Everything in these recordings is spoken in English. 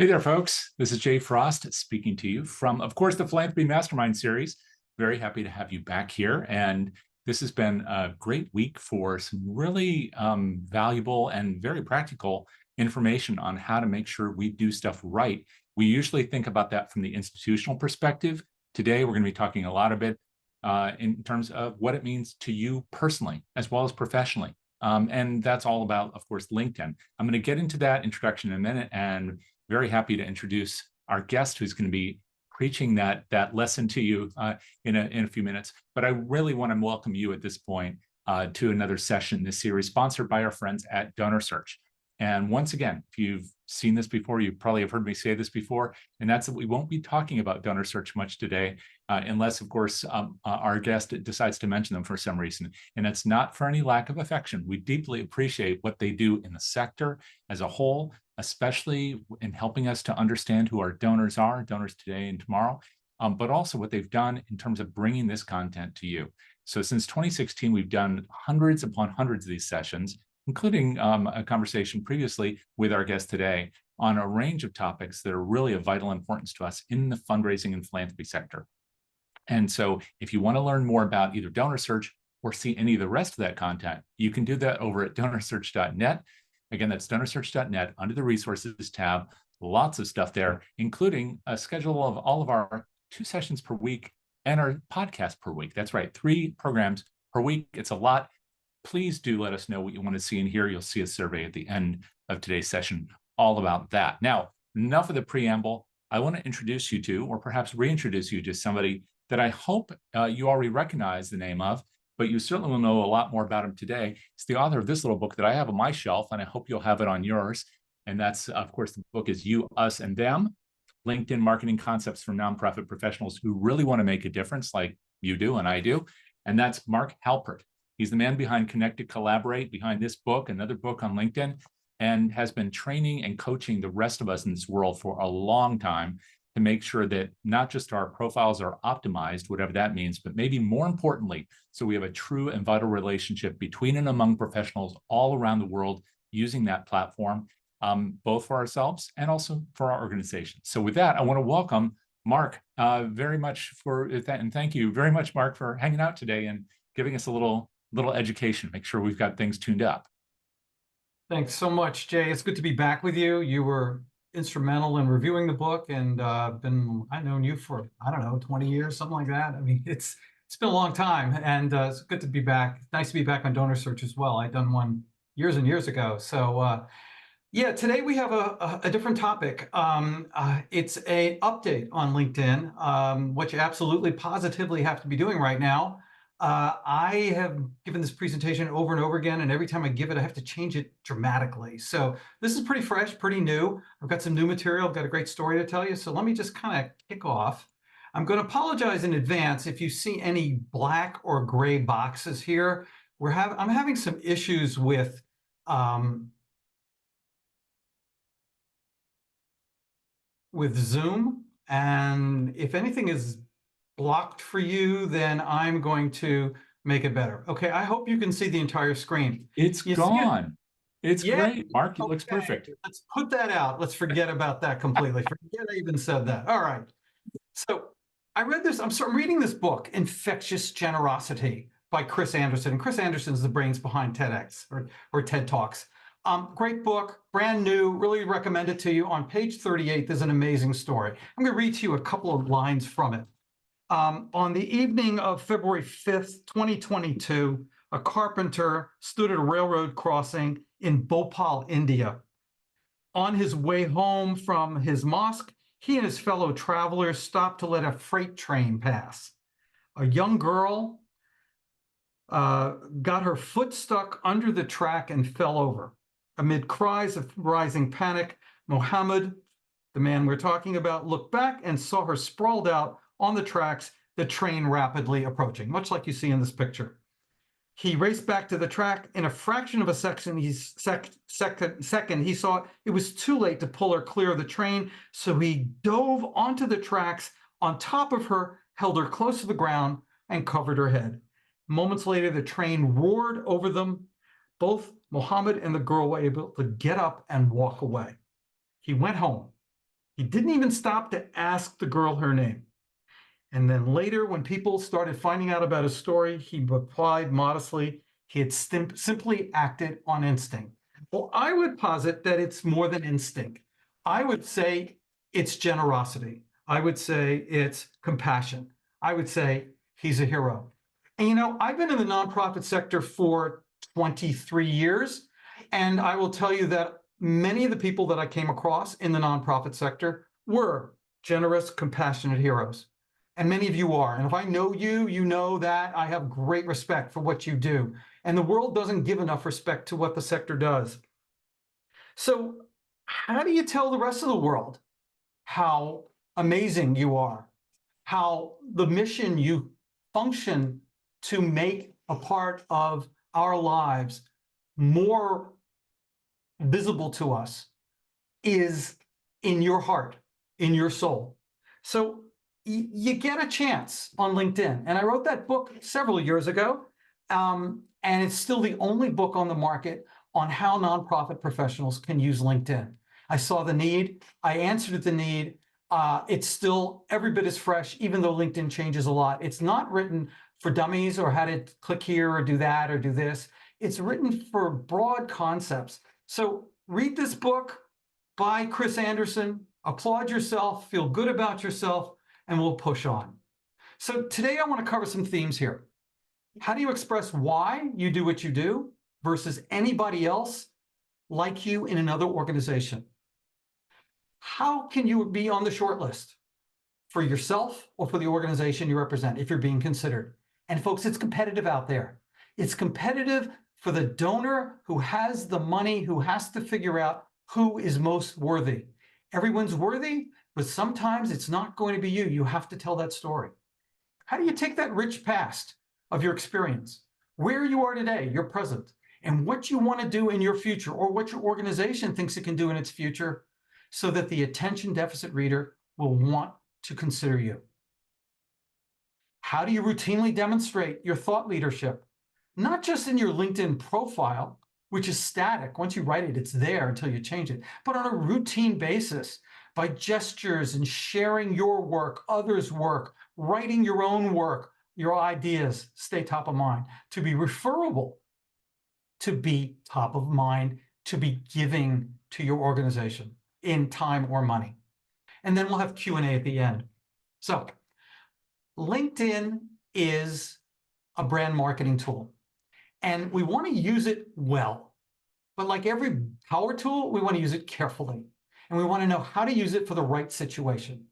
Hey there, folks. This is Jay Frost speaking to you from, of course, the Philanthropy Mastermind series. Very happy to have you back here. And this has been a great week for some really valuable and very practical information on how to make sure we do stuff right. We usually think about that from the institutional perspective. Today, we're going to be talking a lot of it in terms of what it means to you personally, as well as professionally. And that's all about, of course, LinkedIn. I'm going to get into that introduction in a minute, and very happy to introduce our guest who's going to be preaching that lesson to you in a few minutes. But I really want to welcome you at this point to another session in this series sponsored by our friends at DonorSearch. And once again, if you've seen this before, you probably have heard me say this before, and that's that we won't be talking about DonorSearch much today, unless, of course, our guest decides to mention them for some reason. And it's not for any lack of affection. We deeply appreciate what they do in the sector as a whole, especially in helping us to understand who our donors are, donors today and tomorrow, but also what they've done in terms of bringing this content to you. So since 2016, we've done hundreds upon hundreds of these sessions, including a conversation previously with our guest today on a range of topics that are really of vital importance to us in the fundraising and philanthropy sector. And so if you want to learn more about either DonorSearch or see any of the rest of that content, you can do that over at DonorSearch.net. Again, that's DonorSearch.net under the resources tab. Lots of stuff there, including a schedule of all of our 2 sessions per week and our podcast per week. That's right, 3 programs per week. It's a lot. Please do let us know what you want to see and hear. You'll see a survey at the end of today's session all about that. Now, enough of the preamble. I want to introduce you to, or perhaps reintroduce you to somebody that I hope you already recognize the name of, but you certainly will know a lot more about him today. He's the author of this little book that I have on my shelf, and I hope you'll have it on yours. And that's, of course, the book is You, Us, and Them, LinkedIn Marketing Concepts for Nonprofit Professionals Who Really Want to Make a Difference, like you do and I do. And that's Mark Halpert. He's the man behind Connect to Collaborate, behind this book, another book on LinkedIn, and has been training and coaching the rest of us in this world for a long time to make sure that not just our profiles are optimized, whatever that means, but maybe more importantly, so we have a true and vital relationship between and among professionals all around the world using that platform, both for ourselves and also for our organization. So with that, I want to welcome Mark very much and thank you very much, Mark, for hanging out today and giving us a little education, make sure we've got things tuned up. Thanks so much, Jay. It's good to be back with you. You were instrumental in reviewing the book, and I've known you for, 20 years, something like that. I mean, it's been a long time, and it's good to be back. Nice to be back on DonorSearch as well. I'd done one years and years ago. So yeah, today we have a different topic. It's an update on LinkedIn, what you absolutely positively have to be doing right now. I have given this presentation over and over again, and every time I give it, I have to change it dramatically. So this is pretty fresh, pretty new. I've got some new material. I've got a great story to tell you. So let me just kind of kick off. I'm going to apologize in advance if you see any black or gray boxes here. I'm having some issues with Zoom, and if anything is blocked for you, then I'm going to make it better. Okay, I hope you can see the entire screen. It's gone. It's great, Mark. It looks Okay. perfect. Let's put that out. Let's forget about that completely. Forget I even said that. All right. So I read this. I'm reading this book, Infectious Generosity by Chris Anderson. And Chris Anderson's the brains behind TEDx or TED Talks. Great book, brand new, really recommend it to you. On page 38, there's an amazing story. I'm going to read to you a couple of lines from it. On the evening of February 5th, 2022, a carpenter stood at a railroad crossing in Bhopal, India. On his way home from his mosque, he and his fellow travelers stopped to let a freight train pass. A young girl got her foot stuck under the track and fell over. Amid cries of rising panic, Mohammed, the man we're talking about, looked back and saw her sprawled out on the tracks, the train rapidly approaching, much like you see in this picture. He raced back to the track. In a fraction of a second, he saw it was too late to pull her clear of the train, so he dove onto the tracks on top of her, held her close to the ground, and covered her head. Moments later, the train roared over them. Both Mohammed and the girl were able to get up and walk away. He went home. He didn't even stop to ask the girl her name. And then later, when people started finding out about his story, he replied modestly, he had simply acted on instinct. Well, I would posit that it's more than instinct. I would say it's generosity. I would say it's compassion. I would say he's a hero. And I've been in the nonprofit sector for 23 years, and I will tell you that many of the people that I came across in the nonprofit sector were generous, compassionate heroes. And many of you are. And if I know you, you know that I have great respect for what you do. And the world doesn't give enough respect to what the sector does. So how do you tell the rest of the world how amazing you are, how the mission you function to make a part of our lives more visible to us is in your heart, in your soul? So you get a chance on LinkedIn. And I wrote that book several years ago. And it's still the only book on the market on how nonprofit professionals can use LinkedIn. I saw the need. I answered the need. It's still every bit as fresh, even though LinkedIn changes a lot. It's not written for dummies or how to click here or do that or do this. It's written for broad concepts. So read this book by Chris Anderson, applaud yourself, feel good about yourself, and we'll push on. So today I want to cover some themes here. How do you express why you do what you do versus anybody else like you in another organization? How can you be on the short list for yourself or for the organization you represent if you're being considered? And folks, it's competitive out there. It's competitive for the donor who has the money, who has to figure out who is most worthy. Everyone's worthy, but sometimes it's not going to be you. You have to tell that story. How do you take that rich past of your experience, where you are today, your present, and what you want to do in your future, or what your organization thinks it can do in its future, so that the attention deficit reader will want to consider you? How do you routinely demonstrate your thought leadership, not just in your LinkedIn profile, which is static? Once you write it, it's there until you change it, but on a routine basis, by gestures and sharing your work, others' work, writing your own work, your ideas stay top of mind, to be referable, to be top of mind, to be giving to your organization in time or money. And then we'll have Q&A at the end. So LinkedIn is a brand marketing tool, and we want to use it well. But like every power tool, we want to use it carefully. And we want to know how to use it for the right situation.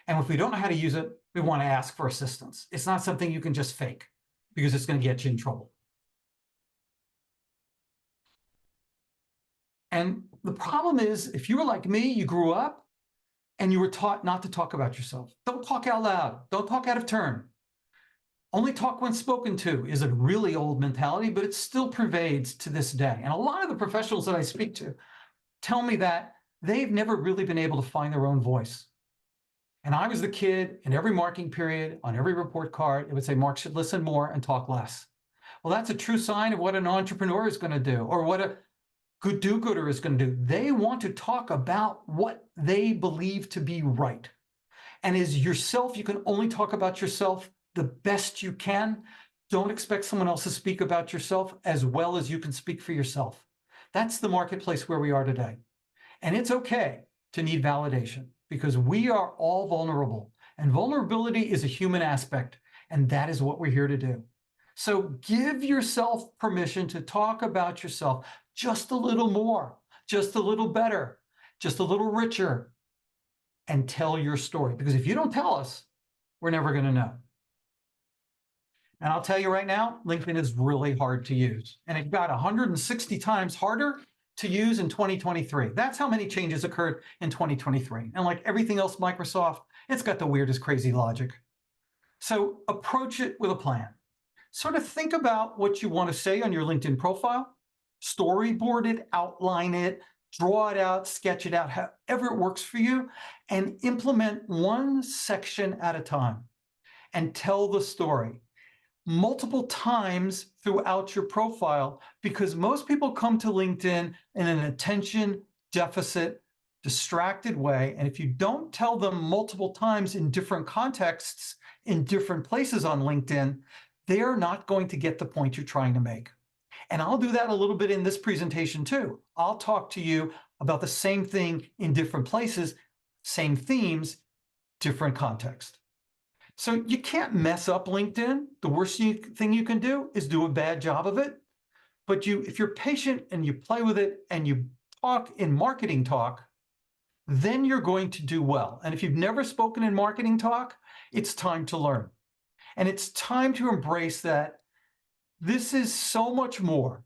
And if we don't know how to use it, we want to ask for assistance. It's not something you can just fake, because it's going to get you in trouble. And the problem is, if you were like me, you grew up and you were taught not to talk about yourself. Don't talk out loud. Don't talk out of turn. Only talk when spoken to is a really old mentality, but it still pervades to this day. And a lot of the professionals that I speak to tell me that they've never really been able to find their own voice. And I was the kid in every marking period, on every report card, it would say, Mark should listen more and talk less. Well, that's a true sign of what an entrepreneur is going to do, or what a good do-gooder is going to do. They want to talk about what they believe to be right. And as yourself, you can only talk about yourself the best you can. Don't expect someone else to speak about yourself as well as you can speak for yourself. That's the marketplace where we are today. And it's okay to need validation, because we are all vulnerable, and vulnerability is a human aspect, and that is what we're here to do. So give yourself permission to talk about yourself just a little more, just a little better, just a little richer, and tell your story. Because if you don't tell us, we're never going to know. And I'll tell you right now, LinkedIn is really hard to use. And it got 160 times harder to use in 2023. That's how many changes occurred in 2023. And like everything else Microsoft, it's got the weirdest, crazy logic. So approach it with a plan. Sort of think about what you want to say on your LinkedIn profile, storyboard it, outline it, draw it out, sketch it out, however it works for you, and implement one section at a time and tell the story multiple times throughout your profile, because most people come to LinkedIn in an attention deficit distracted way. And if you don't tell them multiple times in different contexts, in different places on LinkedIn, they are not going to get the point you're trying to make. And I'll do that a little bit in this presentation too. I'll talk to you about the same thing in different places, same themes, different context. So you can't mess up LinkedIn. The worst thing you can do is do a bad job of it. But if you're patient and you play with it and you talk in marketing talk, then you're going to do well. And if you've never spoken in marketing talk, it's time to learn. And it's time to embrace that this is so much more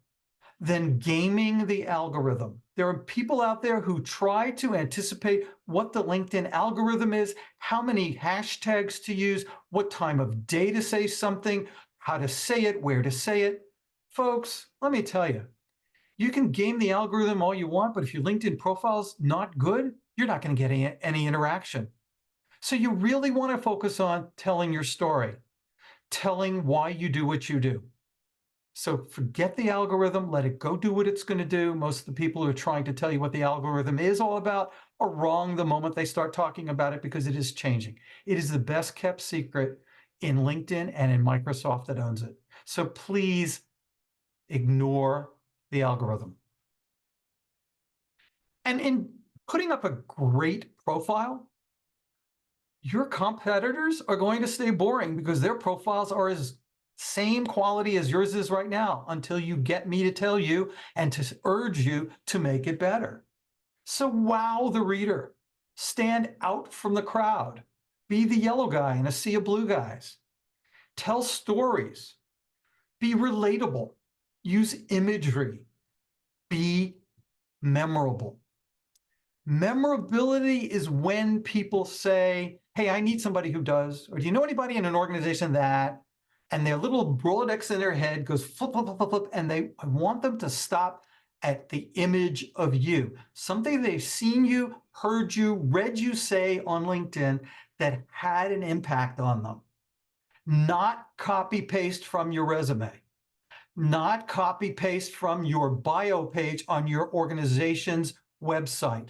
than gaming the algorithm. There are people out there who try to anticipate what the LinkedIn algorithm is, how many hashtags to use, what time of day to say something, how to say it, where to say it. Folks, let me tell you, you can game the algorithm all you want, but if your LinkedIn profile's not good, you're not going to get any interaction. So you really want to focus on telling your story, telling why you do what you do. So forget the algorithm, let it go do what it's going to do. Most of the people who are trying to tell you what the algorithm is all about are wrong the moment they start talking about it, because it is changing. It is the best kept secret in LinkedIn and in Microsoft that owns it. So please ignore the algorithm. And in putting up a great profile, your competitors are going to stay boring because their profiles are as same quality as yours is right now until you get me to tell you and to urge you to make it better. So wow the reader. Stand out from the crowd. Be the yellow guy in a sea of blue guys. Tell stories. Be relatable. Use imagery. Be memorable. Memorability is when people say, hey, I need somebody who does, or do you know anybody in an organization that, and their little Rolodex in their head goes flip, flip, flip, flip, flip, and I want them to stop at the image of you, something they've seen you, heard you, read you say on LinkedIn that had an impact on them. Not copy paste from your resume, not copy paste from your bio page on your organization's website.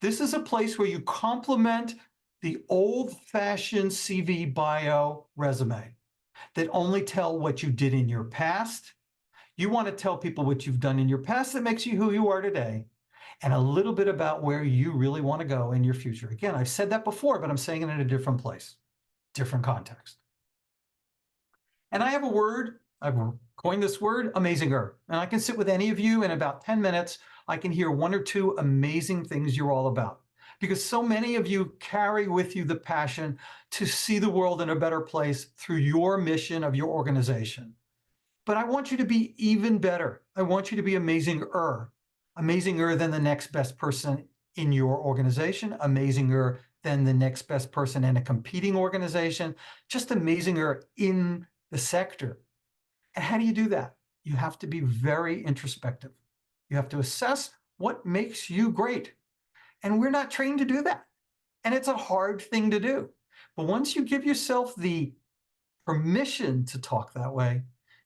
This is a place where you complement the old-fashioned CV bio resume that only tell what you did in your past. You want to tell people what you've done in your past that makes you who you are today, and a little bit about where you really want to go in your future. Again, I've said that before, but I'm saying it in a different place, different context. And I have a word, I've coined this word, amazinger. And I can sit with any of you in about 10 minutes. I can hear one or two amazing things you're all about. Because so many of you carry with you the passion to see the world in a better place through your mission of your organization. But I want you to be even better. I want you to be amazinger than the next best person in your organization, amazinger than the next best person in a competing organization, just amazinger in the sector. And how do you do that? You have to be very introspective. You have to assess what makes you great. And we're not trained to do that. And it's a hard thing to do. But once you give yourself the permission to talk that way,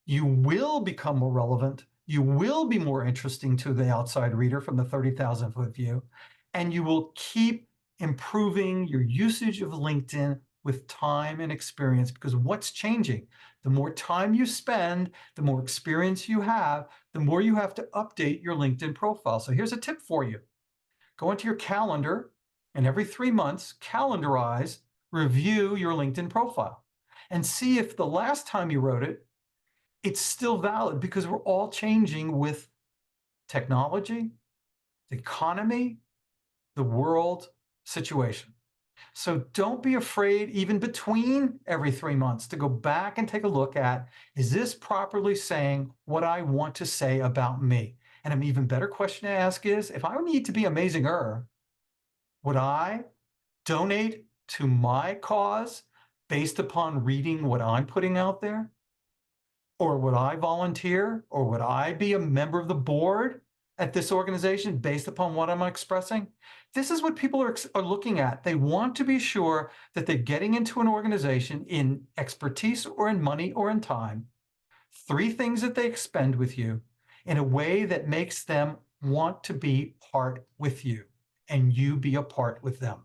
you will become more relevant. You will be more interesting to the outside reader from the 30,000-foot view. And you will keep improving your usage of LinkedIn with time and experience, because what's changing? The more time you spend, the more experience you have, the more you have to update your LinkedIn profile. So here's a tip for you. Go into your calendar and every 3 months, calendarize, review your LinkedIn profile and see if the last time you wrote it, it's still valid, because we're all changing with technology, the economy, the world situation. So don't be afraid, even between every 3 months, to go back and take a look at, is this properly saying what I want to say about me? And an even better question to ask is, if I need to be amazinger, would I donate to my cause based upon reading what I'm putting out there? Or would I volunteer? Or would I be a member of the board at this organization based upon what I'm expressing? This is what people are looking at. They want to be sure that they're getting into an organization in expertise or in money or in time, 3 things that they expend with you in a way that makes them want to be part with you. and you be a part with them.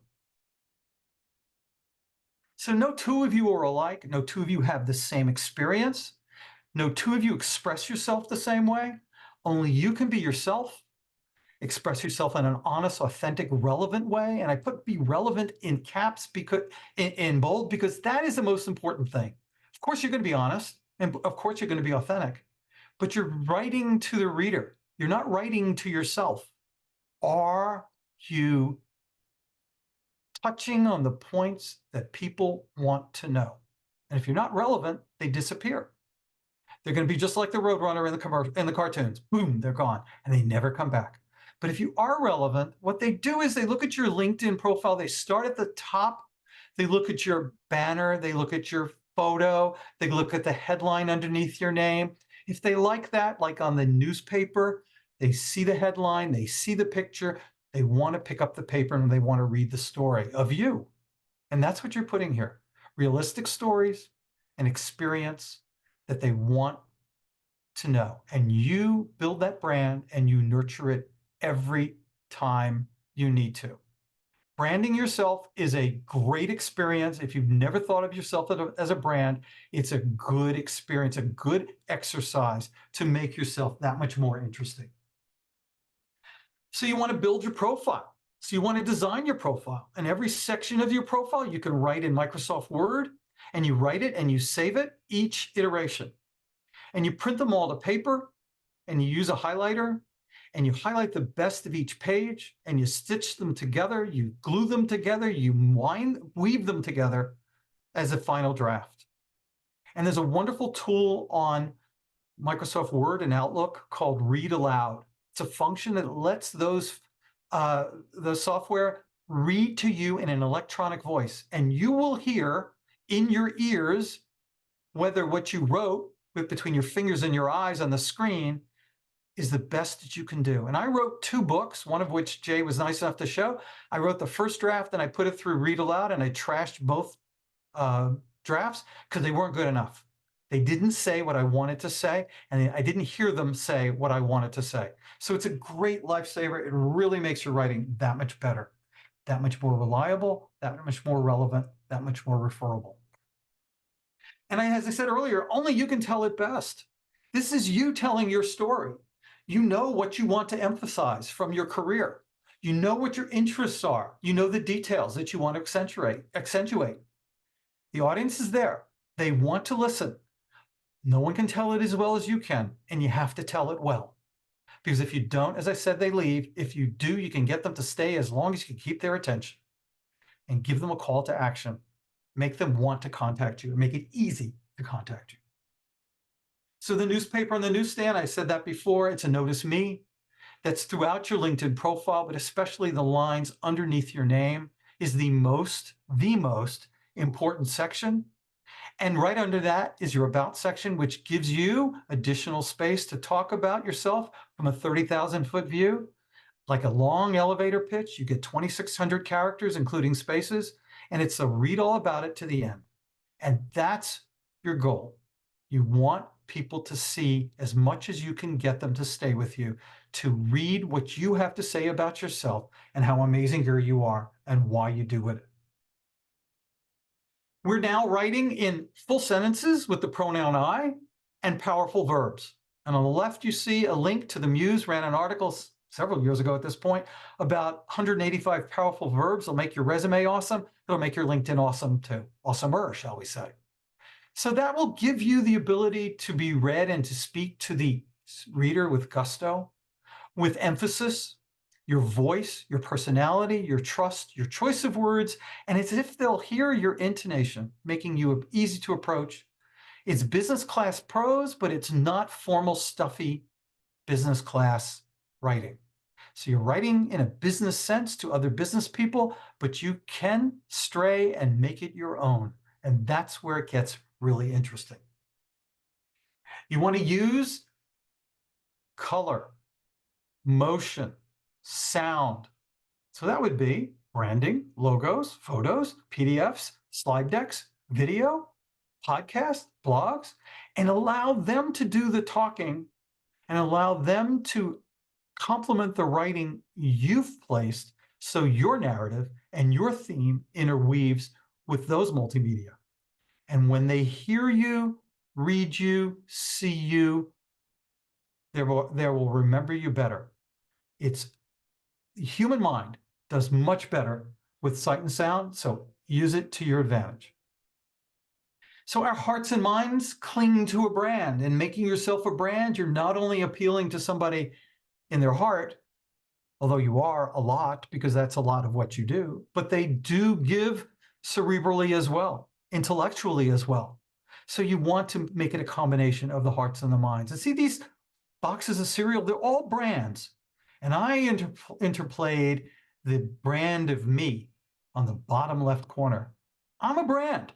So no two of you are alike. No two of you have the same experience. No two of you express yourself the same way. Only you can be yourself, express yourself in an honest, authentic, relevant way. And I put be relevant in caps because in bold, because that is the most important thing. Of course, you're going to be honest, and of course, you're going to be authentic, but you're writing to the reader. You're not writing to yourself. Are you touching on the points that people want to know? And if you're not relevant, they disappear. They're going to be just like the Roadrunner in the cartoons. Boom, they're gone, and they never come back. But if you are relevant, what they do is they look at your LinkedIn profile. They start at the top. They look at your banner. They look at your photo. They look at the headline underneath your name. If they like that, like on the newspaper, they see the headline, they see the picture, they want to pick up the paper and they want to read the story of you. And that's what you're putting here. Realistic stories and experience that they want to know. And you build that brand and you nurture it every time you need to. Branding yourself is a great experience. If you've never thought of yourself as a brand, it's a good experience, a good exercise to make yourself that much more interesting. So you want to build your profile. So you want to design your profile. And every section of your profile you can write in Microsoft Word, and you write it and you save it each iteration. And you print them all to paper, and you use a highlighter, and you highlight the best of each page, and you stitch them together, you glue them together, you weave them together as a final draft. And there's a wonderful tool on Microsoft Word and Outlook called Read Aloud. It's a function that lets the software read to you in an electronic voice, and you will hear in your ears whether what you wrote between your fingers and your eyes on the screen is the best that you can do. And I wrote 2 books, one of which Jay was nice enough to show. I wrote the first draft and I put it through Read Aloud, and I trashed both drafts because they weren't good enough. They didn't say what I wanted to say, and I didn't hear them say what I wanted to say. So it's a great lifesaver. It really makes your writing that much better, that much more reliable, that much more relevant, that much more referable. And as I said earlier, only you can tell it best. This is you telling your story. You know what you want to emphasize from your career. You know what your interests are. You know the details that you want to accentuate. The audience is there. They want to listen. No one can tell it as well as you can, and you have to tell it well. Because if you don't, as I said, they leave. If you do, you can get them to stay as long as you can keep their attention and give them a call to action. Make them want to contact you and make it easy to contact you. So the newspaper on the newsstand, I said that before, it's a notice me. That's throughout your LinkedIn profile, but especially the lines underneath your name is the most important section. And right under that is your about section, which gives you additional space to talk about yourself from a 30,000-foot view. Like a long elevator pitch, you get 2,600 characters, including spaces, and it's a read all about it to the end. And that's your goal. You want people to see as much as you can get them to stay with you, to read what you have to say about yourself and how amazing you are and why you do it. We're now writing in full sentences with the pronoun I and powerful verbs. And on the left, you see a link to the Muse ran an article several years ago at this point about 185 powerful verbs. It'll make your resume awesome. It'll make your LinkedIn awesome too. Awesomer, shall we say. So that will give you the ability to be read and to speak to the reader with gusto, with emphasis, your voice, your personality, your trust, your choice of words, and it's as if they'll hear your intonation, making you easy to approach. It's business class prose, but it's not formal, stuffy business class writing. So you're writing in a business sense to other business people, but you can stray and make it your own. And that's where it gets really interesting. You want to use color, motion, sound. So that would be branding, logos, photos, PDFs, slide decks, video, podcasts, blogs, and allow them to do the talking and allow them to complement the writing you've placed So your narrative and your theme interweaves with those multimedia. And when they hear you, read you, see you, they will remember you better. It's the human mind does much better with sight and sound, so use it to your advantage. So our hearts and minds cling to a brand, and making yourself a brand, you're not only appealing to somebody in their heart, although you are a lot, because that's a lot of what you do, but they do give cerebrally as well, intellectually as well. So you want to make it a combination of the hearts and the minds. And see, these boxes of cereal, they're all brands. And I interplayed the brand of me on the bottom left corner. I'm a brand.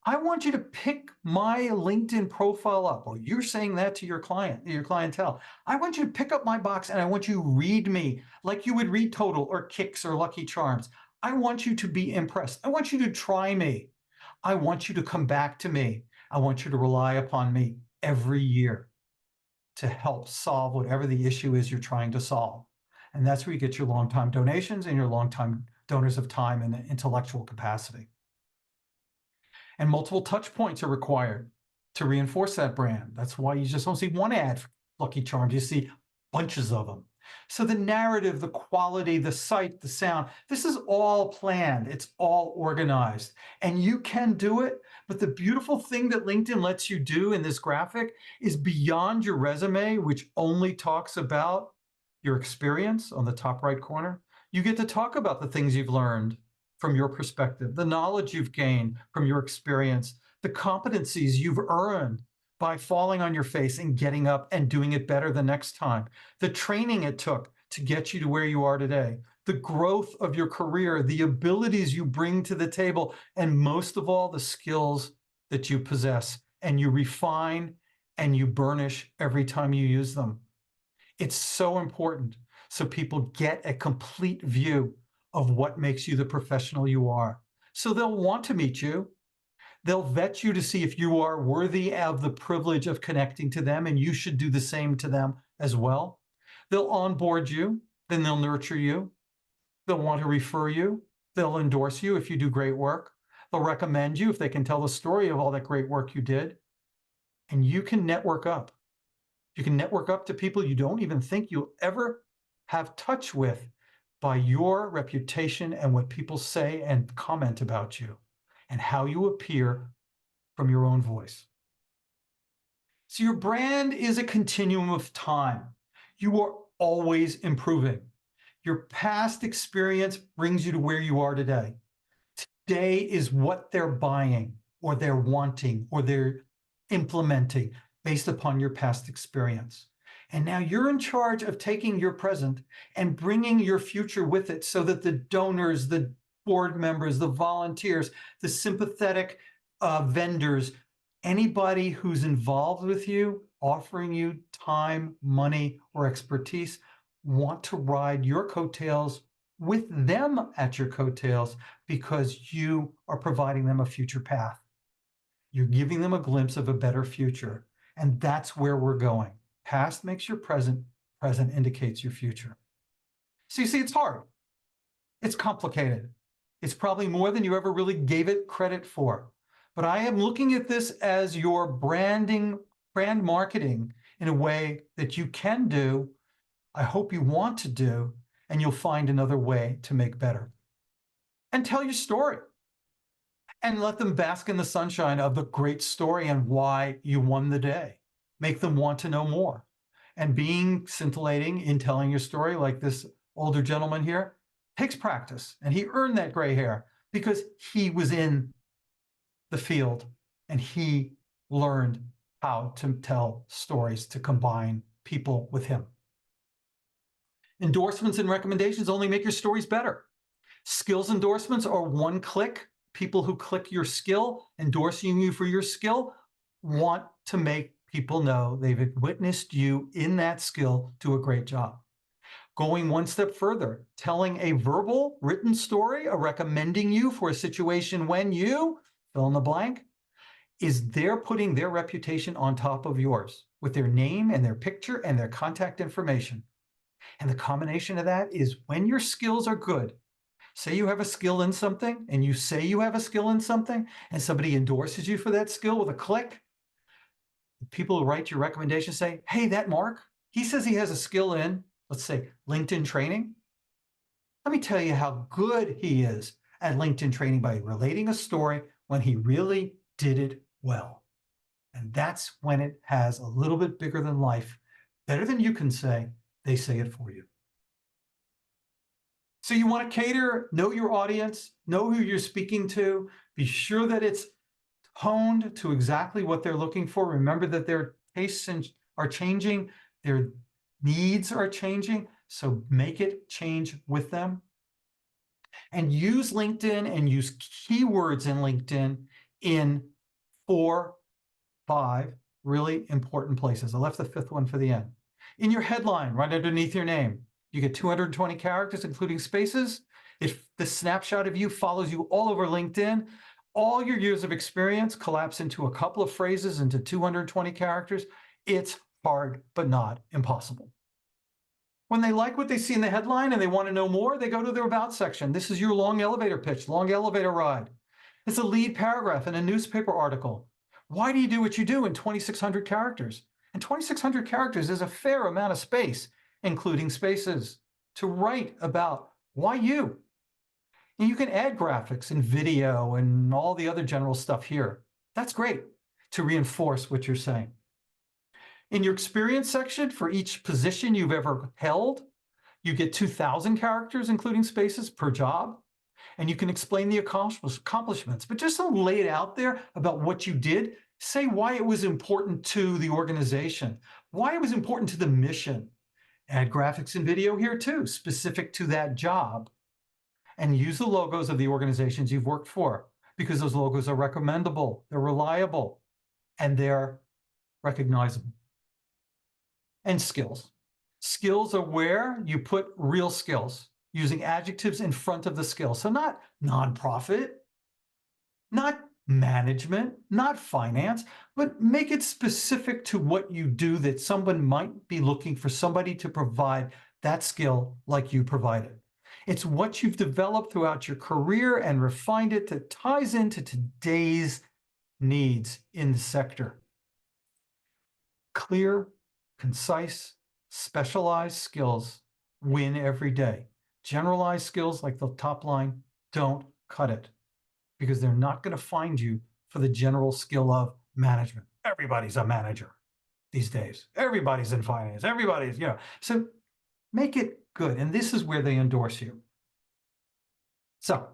I want you to pick my LinkedIn profile up, or you're saying that to your clientele. I want you to pick up my box and I want you to read me like you would read Total or Kicks or Lucky Charms. I want you to be impressed. I want you to try me. I want you to come back to me. I want you to rely upon me every year to help solve whatever the issue is you're trying to solve. And that's where you get your long-time donations and your long-time donors of time and intellectual capacity. And multiple touch points are required to reinforce that brand. That's why you just don't see one ad for Lucky Charms, you see bunches of them. So the narrative, the quality, the sight, the sound, this is all planned. It's all organized. And you can do it. But the beautiful thing that LinkedIn lets you do in this graphic is beyond your resume, which only talks about your experience on the top right corner. You get to talk about the things you've learned from your perspective, the knowledge you've gained from your experience, the competencies you've earned by falling on your face and getting up and doing it better the next time, the training it took to get you to where you are today, the growth of your career, the abilities you bring to the table, and most of all, the skills that you possess and you refine and you burnish every time you use them. It's so important so people get a complete view of what makes you the professional you are. So they'll want to meet you. They'll vet you to see if you are worthy of the privilege of connecting to them, and you should do the same to them as well. They'll onboard you, then they'll nurture you. They'll want to refer you. They'll endorse you if you do great work. They'll recommend you if they can tell the story of all that great work you did. And you can network up. You can network up to people you don't even think you'll ever have touch with by your reputation and what people say and comment about you and how you appear from your own voice. So your brand is a continuum of time. You are always improving. Your past experience brings you to where you are today. Today is what they're buying or they're wanting or they're implementing based upon your past experience. And now you're in charge of taking your present and bringing your future with it so that the donors, the board members, the volunteers, the sympathetic vendors, anybody who's involved with you, offering you time, money, or expertise, want to ride your coattails with them at your coattails because you are providing them a future path. You're giving them a glimpse of a better future. And that's where we're going. Past makes your present, present indicates your future. So you see, it's hard. It's complicated. It's probably more than you ever really gave it credit for. But I am looking at this as your brand marketing in a way that you can do, I hope you want to do, and you'll find another way to make better. And tell your story. And let them bask in the sunshine of the great story and why you won the day. Make them want to know more. And being scintillating in telling your story, like this older gentleman here, takes practice. And he earned that gray hair because he was in the field and he learned how to tell stories to combine people with him. Endorsements and recommendations only make your stories better. Skills endorsements are one click. People who click your skill, endorsing you for your skill, want to make people know they've witnessed you in that skill do a great job. Going one step further, telling a verbal, written story, or recommending you for a situation when you, fill in the blank, is they're putting their reputation on top of yours with their name and their picture and their contact information. And the combination of that is when your skills are good, say you have a skill in something and you say you have a skill in something and somebody endorses you for that skill with a click, people who write your recommendation say, hey, that Mark, he says he has a skill in, let's say, LinkedIn training. Let me tell you how good he is at LinkedIn training by relating a story when he really did it well. And that's when it has a little bit bigger than life. Better than you can say, they say it for you. So you want to cater, know your audience, know who you're speaking to, be sure that it's honed to exactly what they're looking for. Remember that their tastes are changing, their needs are changing, so make it change with them. And use LinkedIn and use keywords in LinkedIn in 4, 5 really important places. I left the 5th one for the end. In your headline, right underneath your name, you get 220 characters, including spaces. If the snapshot of you follows you all over LinkedIn, all your years of experience collapse into a couple of phrases into 220 characters. It's hard, but not impossible. When they like what they see in the headline and they want to know more, they go to their about section. This is your long elevator pitch, long elevator ride. It's a lead paragraph in a newspaper article. Why do you do what you do in 2,600 characters? And 2,600 characters is a fair amount of space, including spaces, to write about why you. And you can add graphics and video and all the other general stuff here. That's great to reinforce what you're saying. In your experience section for each position you've ever held, you get 2,000 characters, including spaces, per job. And you can explain the accomplishments, but just to lay it out there about what you did, say why it was important to the organization, why it was important to the mission. Add graphics and video here too, specific to that job. And use the logos of the organizations you've worked for, because those logos are recommendable, they're reliable, and they're recognizable. And skills. Skills are where you put real skills, using adjectives in front of the skill. So not nonprofit, not management, not finance, but make it specific to what you do that someone might be looking for somebody to provide that skill like you provided. It's what you've developed throughout your career and refined it that ties into today's needs in the sector. Clear, concise, specialized skills win every day. Generalized skills like the top line don't cut it, because they're not going to find you for the general skill of management. Everybody's a manager these days. Everybody's in finance. Everybody's, so make it good. And this is where they endorse you. So,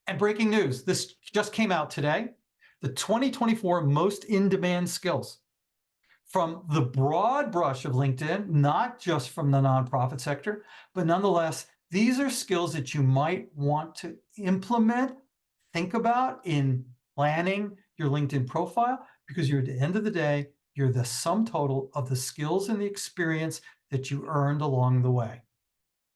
and breaking news, this just came out today, the 2024 most in-demand skills. From the broad brush of LinkedIn, not just from the nonprofit sector, but nonetheless, these are skills that you might want to implement, think about in planning your LinkedIn profile, because you're at the end of the day, you're the sum total of the skills and the experience that you earned along the way.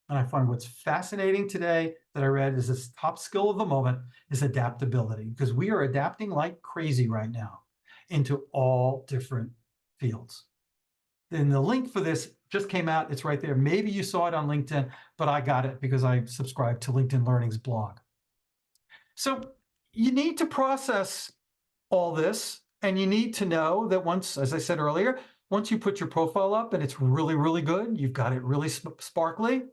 And I find what's fascinating today that I read is this top skill of the moment is adaptability, because we are adapting like crazy right now into all different fields. Then the link for this just came out. It's right there. Maybe you saw it on LinkedIn, but I got it because I subscribe to LinkedIn Learning's blog. So you need to process all this, and you need to know that once, as I said earlier, once you put your profile up and it's really, really good, you've got it really sparkly,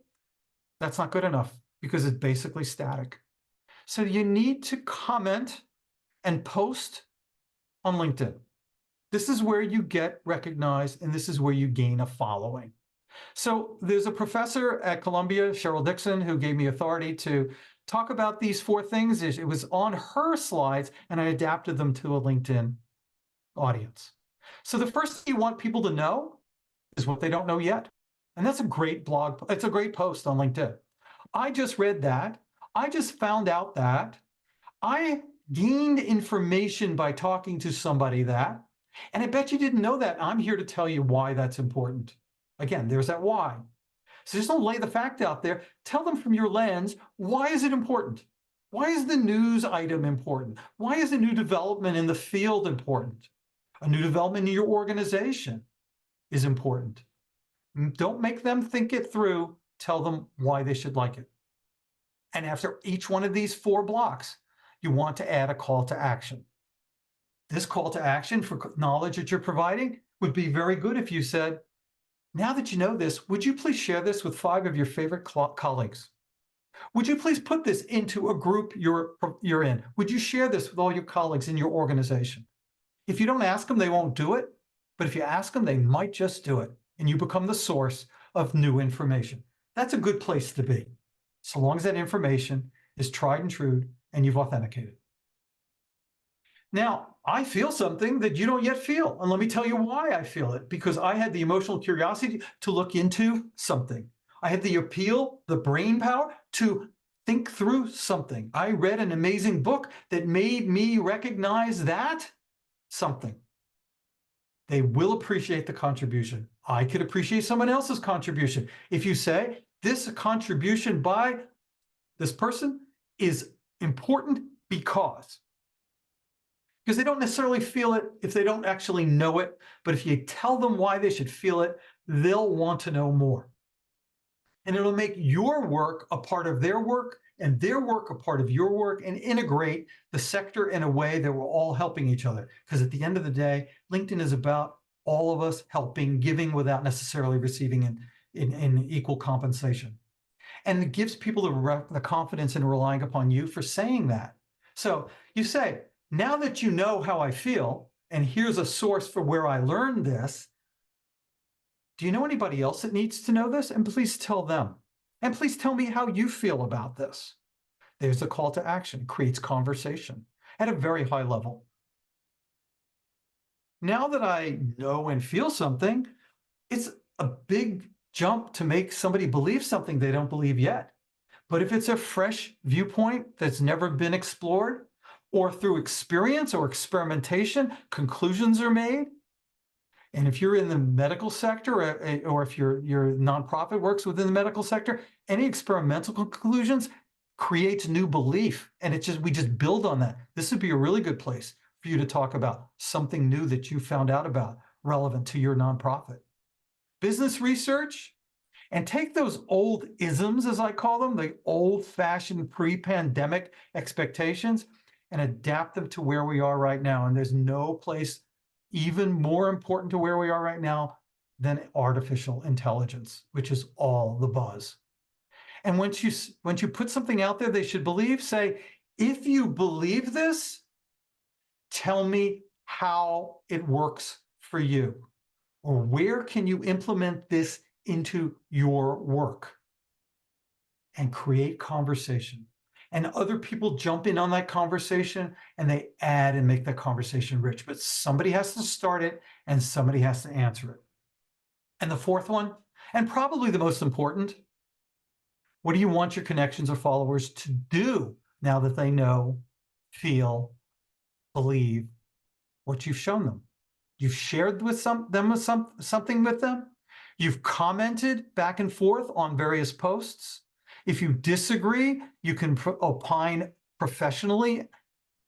that's not good enough because it's basically static. So you need to comment and post on LinkedIn. This is where you get recognized, and this is where you gain a following. So there's a professor at Columbia, Cheryl Dixon, who gave me authority to talk about these 4 things. It was on her slides, and I adapted them to a LinkedIn audience. So the first thing you want people to know is what they don't know yet. And that's a great blog. It's a great post on LinkedIn. I just read that. I just found out that. I gained information by talking to somebody that. And I bet you didn't know that. I'm here to tell you why that's important. Again, there's that why. So just don't lay the fact out there. Tell them from your lens, why is it important? Why is the news item important? Why is a new development in the field important? A new development in your organization is important. Don't make them think it through. Tell them why they should like it. And after each one of these 4 blocks, you want to add a call to action. This call to action for knowledge that you're providing would be very good if you said, now that you know this, would you please share this with 5 of your favorite colleagues? Would you please put this into a group you're in? Would you share this with all your colleagues in your organization? If you don't ask them, they won't do it. But if you ask them, they might just do it. And you become the source of new information. That's a good place to be, so long as that information is tried and true and you've authenticated. Now, I feel something that you don't yet feel. And let me tell you why I feel it. Because I had the emotional curiosity to look into something. I had the appeal, the brain power to think through something. I read an amazing book that made me recognize that something. They will appreciate the contribution. I could appreciate someone else's contribution. If you say, this contribution by this person is important because they don't necessarily feel it if they don't actually know it. But if you tell them why they should feel it, they'll want to know more. And it'll make your work a part of their work and their work a part of your work, and integrate the sector in a way that we're all helping each other. Because at the end of the day, LinkedIn is about all of us helping, giving without necessarily receiving in equal compensation. And it gives people the confidence in relying upon you for saying that. So you say, now that you know how I feel, and here's a source for where I learned this, do you know anybody else that needs to know this? And please tell them. And please tell me how you feel about this. There's a call to action. It creates conversation at a very high level. Now that I know and feel something, it's a big jump to make somebody believe something they don't believe yet. But if it's a fresh viewpoint that's never been explored, or through experience or experimentation, conclusions are made. And if you're in the medical sector, or if your nonprofit works within the medical sector, any experimental conclusions creates new belief. And we just build on that. This would be a really good place for you to talk about something new that you found out about relevant to your nonprofit. Business research, and take those old isms, as I call them, the old-fashioned pre-pandemic expectations, and adapt them to where we are right now. And there's no place even more important to where we are right now than artificial intelligence, which is all the buzz. And once you put something out there they should believe, say, if you believe this, tell me how it works for you, or where can you implement this into your work, and create conversation. And other people jump in on that conversation and they add and make that conversation rich. But somebody has to start it and somebody has to answer it. And the fourth one, and probably the most important, what do you want your connections or followers to do now that they know, feel, believe what you've shown them? You've shared something with them. You've commented back and forth on various posts. If you disagree, you can opine professionally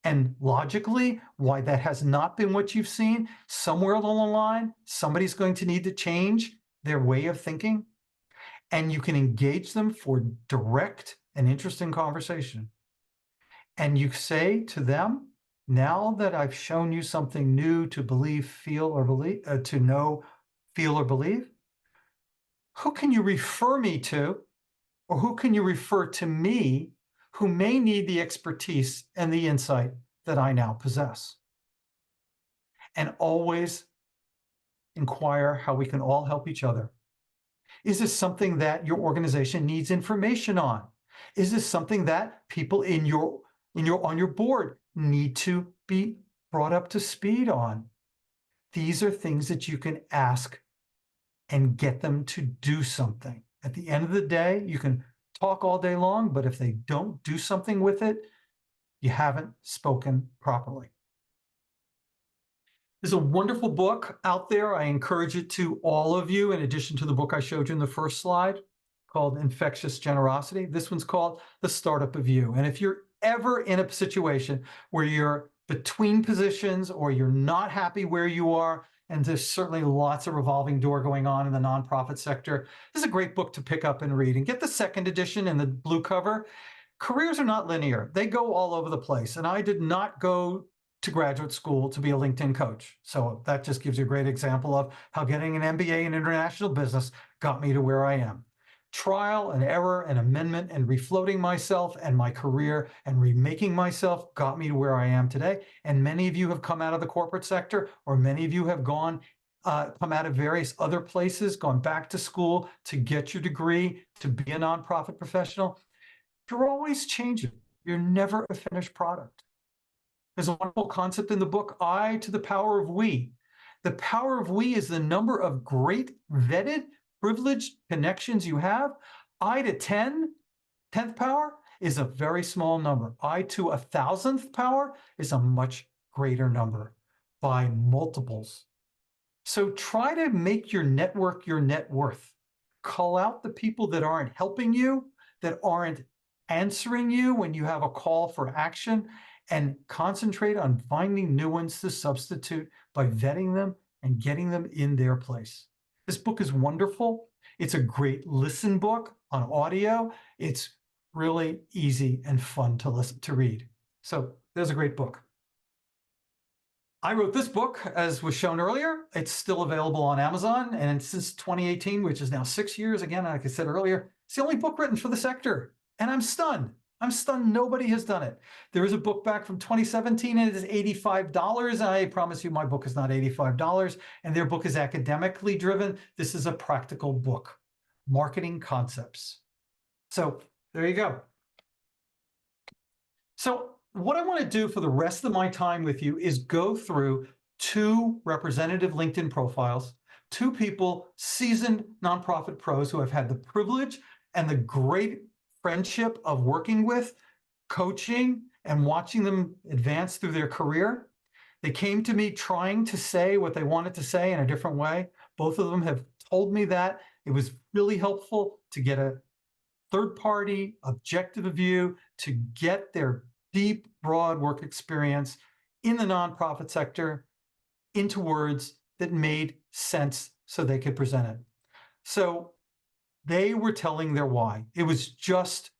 and logically why that has not been what you've seen. Somewhere along the line, somebody's going to need to change their way of thinking. And you can engage them for direct and interesting conversation. And you say to them, now that I've shown you something new to believe, feel, or believe, to know, feel, or believe, who can you refer me to? Or who can you refer to me who may need the expertise and the insight that I now possess? And always inquire how we can all help each other. Is this something that your organization needs information on? Is this something that people on your board need to be brought up to speed on? These are things that you can ask and get them to do something. At the end of the day, you can talk all day long, but if they don't do something with it, you haven't spoken properly. There's a wonderful book out there. I encourage it to all of you, in addition to the book I showed you in the first slide, called Infectious Generosity. This one's called The Startup of You. And if you're ever in a situation where you're between positions or you're not happy where you are, and there's certainly lots of revolving door going on in the nonprofit sector. This is a great book to pick up and read, and get the second edition in the blue cover. Careers are not linear. They go all over the place. And I did not go to graduate school to be a LinkedIn coach. So that just gives you a great example of how getting an MBA in international business got me to where I am. Trial and error and amendment and refloating myself and my career and remaking myself got me to where I am today. And many of you have come out of the corporate sector, or many of you have come out of various other places, gone back to school to get your degree, to be a nonprofit professional. You're always changing. You're never a finished product. There's a wonderful concept in the book, I to the power of we. The power of we is the number of great, vetted, privileged connections you have. I to 10, 10th power, is a very small number. I to 1,000th power is a much greater number by multiples. So try to make your network your net worth. Call out the people that aren't helping you, that aren't answering you when you have a call for action, and concentrate on finding new ones to substitute by vetting them and getting them in their place. This book is wonderful. It's a great listen book on audio. It's really easy and fun to listen to read. So there's a great book. I wrote this book, as was shown earlier. It's still available on Amazon, and since 2018, which is now 6 years, again, like I said earlier, it's the only book written for the sector. And I'm stunned. I'm stunned nobody has done it. There is a book back from 2017, and it is $85. I promise you my book is not $85, and their book is academically driven. This is a practical book, marketing concepts. So there you go. So what I want to do for the rest of my time with you is go through 2 representative LinkedIn profiles, 2 people, seasoned nonprofit pros who have had the privilege and the great friendship of working with, coaching, and watching them advance through their career. They came to me trying to say what they wanted to say in a different way. Both of them have told me that. It was really helpful to get a third-party objective view, to get their deep, broad work experience in the nonprofit sector into words that made sense so they could present it. So they were telling their why. It was just,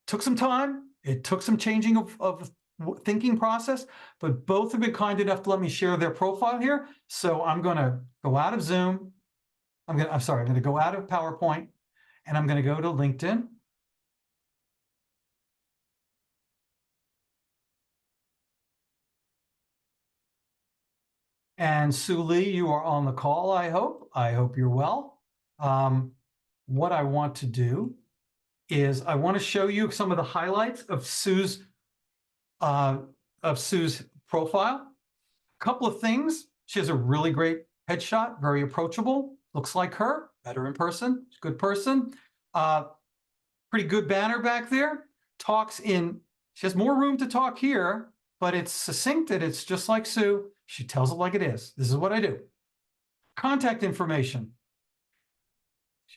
took some time. It took some changing of thinking process, but both have been kind enough to let me share their profile here. So I'm going to go out of Zoom. I'm going to go out of PowerPoint, and I'm going to go to LinkedIn. And Sue Lee, you are on the call, I hope. I hope you're well. What I want to do is I want to show you some of the highlights of Sue's profile. A couple of things. She has a really great headshot, very approachable, looks like her, better in person, good person. Pretty good banner back there. She has more room to talk here, but it's succinct and it's just like Sue. She tells it like it is. This is what I do. Contact information.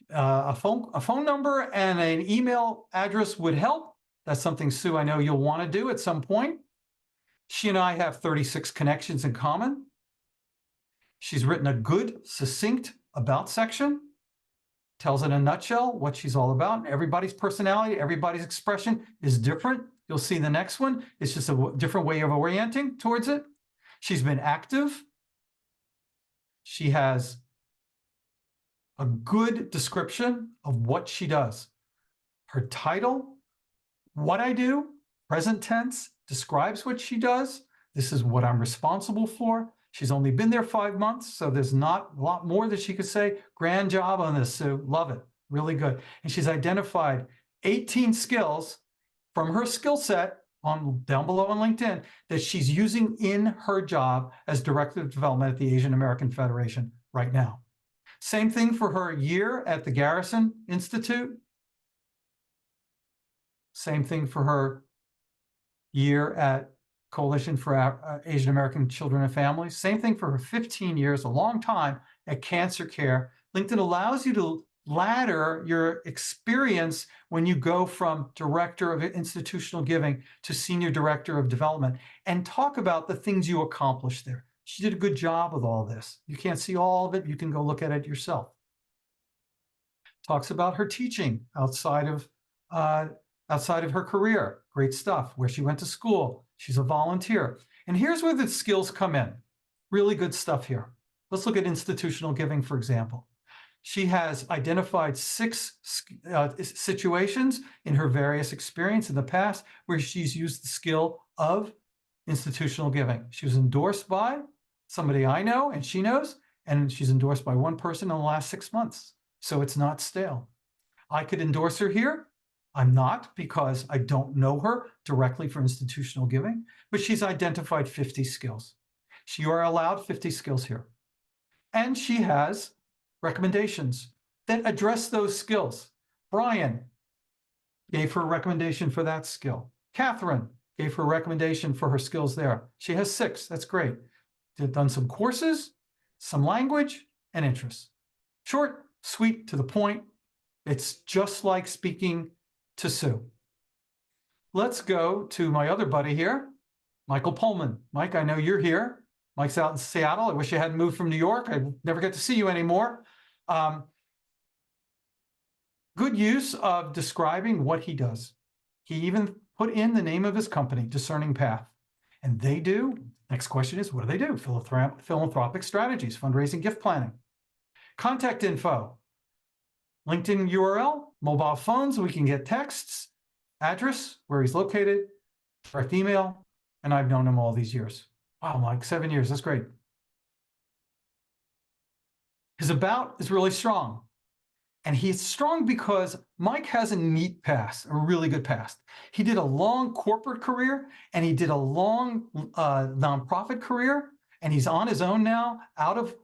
A phone number and an email address would help. That's something, Sue, I know you'll want to do at some point. She and I have 36 connections in common. She's written a good, succinct about section, tells in a nutshell what she's all about. Everybody's personality, everybody's expression is different. You'll see the next one. It's just a different way of orienting towards it. She's been active. She has a good description of what she does. Her title, what I do, present tense, describes what she does. This is what I'm responsible for. She's only been there 5 months, so there's not a lot more that she could say. Grand job on this, Sue. Love it. Really good. And she's identified 18 skills from her skill set down below on LinkedIn that she's using in her job as Director of Development at the Asian American Federation right now. Same thing for her year at the Garrison Institute. Same thing for her year at Coalition for Asian American Children and Families. Same thing for her 15 years, a long time at Cancer Care. LinkedIn allows you to ladder your experience when you go from Director of Institutional Giving to Senior Director of Development and talk about the things you accomplished there. She did a good job with all this. You can't see all of it. You can go look at it yourself. Talks about her teaching outside of her career. Great stuff. Where she went to school. She's a volunteer. And here's where the skills come in. Really good stuff here. Let's look at institutional giving, for example. She has identified 6 situations in her various experience in the past where she's used the skill of institutional giving. She was endorsed by somebody I know and she knows, and she's endorsed by one person in the last 6 months. So it's not stale. I could endorse her here. I'm not, because I don't know her directly for institutional giving, but she's identified 50 skills. You are allowed 50 skills here. And she has recommendations that address those skills. Brian gave her a recommendation for that skill. Catherine gave her a recommendation for her skills there. She has 6. That's great. They've done some courses, some language, and interests. Short, sweet, to the point. It's just like speaking to Sue. Let's go to my other buddy here, Michael Pullman. Mike, I know you're here. Mike's out in Seattle. I wish you hadn't moved from New York. I never get to see you anymore. Good use of describing what he does. He even put in the name of his company, Discerning Path. And they do, next question is, what do? Philanthropic strategies, fundraising, gift planning. Contact info, LinkedIn URL, mobile phones, we can get texts, address, where he's located, direct email, and I've known him all these years. Wow, Mike, 7 years, that's great. His about is really strong. And he's strong because Mike has a neat past, a really good past. He did a long corporate career, and he did a long nonprofit career, and he's on his own now, out of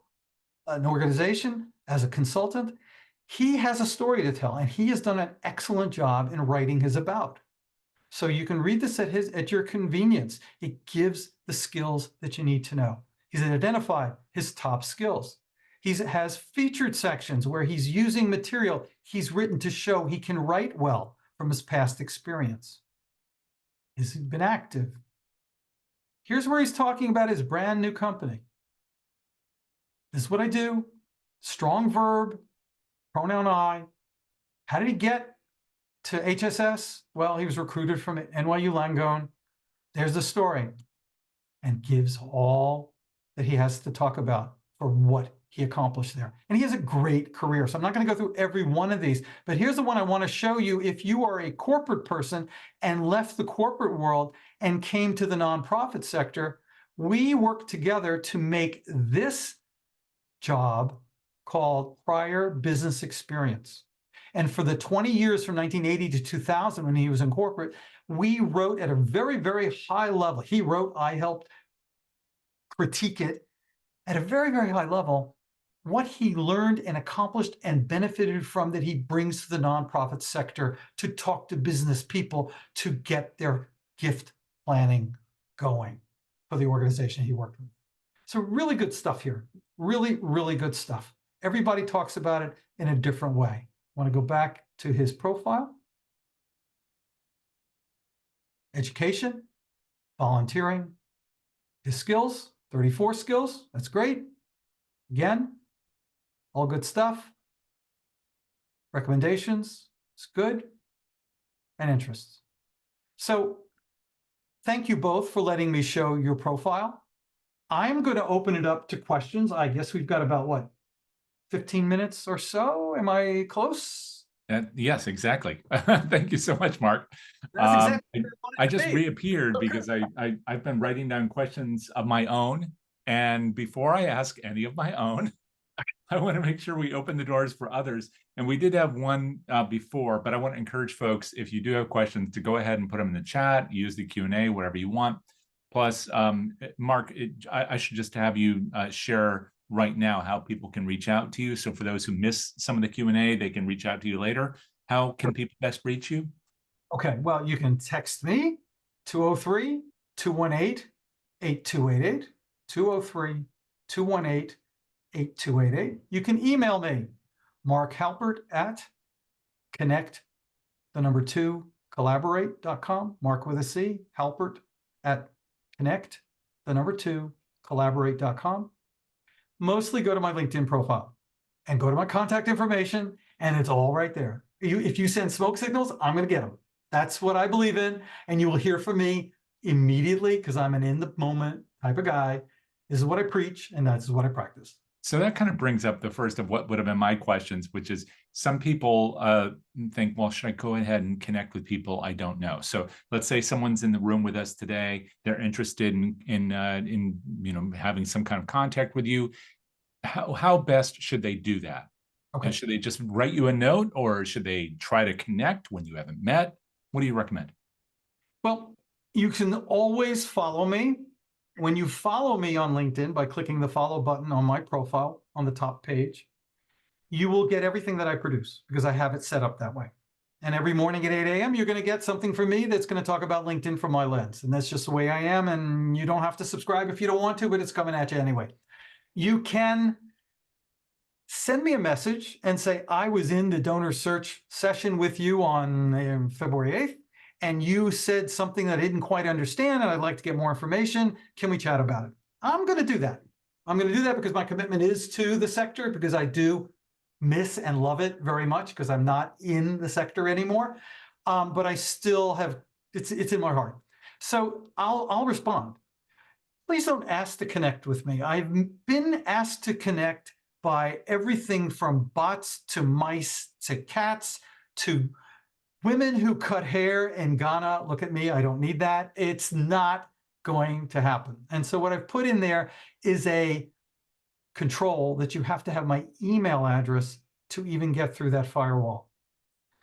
an organization as a consultant. He has a story to tell, and he has done an excellent job in writing his about. So you can read this at your convenience. It gives the skills that you need to know. He's identified his top skills. He has featured sections where he's using material he's written to show he can write well from his past experience. He's been active. Here's where he's talking about his brand new company. This is what I do. Strong verb, pronoun I. How did he get to HSS? Well, he was recruited from NYU Langone. There's the story. And gives all that he has to talk about for what he accomplished there. And he has a great career. So I'm not going to go through every one of these, but here's the one I want to show you. If you are a corporate person and left the corporate world and came to the nonprofit sector, we work together to make this job called prior business experience. And for the 20 years from 1980 to 2000, when he was in corporate, we wrote at a very, very high level. He wrote, I helped critique it at a very, very high level, what he learned and accomplished and benefited from that he brings to the nonprofit sector to talk to business people to get their gift planning going for the organization he worked with. So really good stuff here. Really, really good stuff. Everybody talks about it in a different way. I want to go back to his profile. Education, volunteering, his skills, 34 skills. That's great. Again, all good stuff. Recommendations, it's good. And interests. So thank you both for letting me show your profile. I'm going to open it up to questions. I guess we've got about, what, 15 minutes or so? Am I close? Yes, exactly. Thank you so much, Mark. That's exactly I just reappeared because I've been writing down questions of my own. And before I ask any of my own, I want to make sure we open the doors for others. And we did have one before, but I want to encourage folks, if you do have questions, to go ahead and put them in the chat, use the Q&A, whatever you want. Plus, Mark, I should just have you share right now how people can reach out to you. So for those who miss some of the Q&A, they can reach out to you later. How can people best reach you? Okay, well, you can text me, 203-218-8288, 203-218-8288. You can email me, Mark Halpert at collaborate.com, Mark with a C, Halpert at connect, 2, collaborate.com. Mostly go to my LinkedIn profile and go to my contact information, and it's all right there. If you send smoke signals, I'm going to get them. That's what I believe in, and you will hear from me immediately because I'm an in the moment type of guy. This is what I preach, and that's what I practice. So that kind of brings up the first of what would have been my questions, which is some people think, well, should I go ahead and connect with people I don't know? So let's say someone's in the room with us today. They're interested in having some kind of contact with you. How best should they do that? Okay. And should they just write you a note, or should they try to connect when you haven't met? What do you recommend? Well, you can always follow me. When you follow me on LinkedIn by clicking the follow button on my profile on the top page, you will get everything that I produce because I have it set up that way. And every morning at 8 a.m., you're going to get something from me that's going to talk about LinkedIn from my lens. And that's just the way I am. And you don't have to subscribe if you don't want to, but it's coming at you anyway. You can send me a message and say, I was in the donor search session with you on February 8th. And you said something that I didn't quite understand, and I'd like to get more information. Can we chat about it? I'm going to do that. I'm going to do that because my commitment is to the sector, because I do miss and love it very much because I'm not in the sector anymore. But I still have, it's in my heart. So I'll respond. Please don't ask to connect with me. I've been asked to connect by everything from bots to mice to cats to women who cut hair in Ghana. Look at me, I don't need that. It's not going to happen. And so what I've put in there is a control that you have to have my email address to even get through that firewall.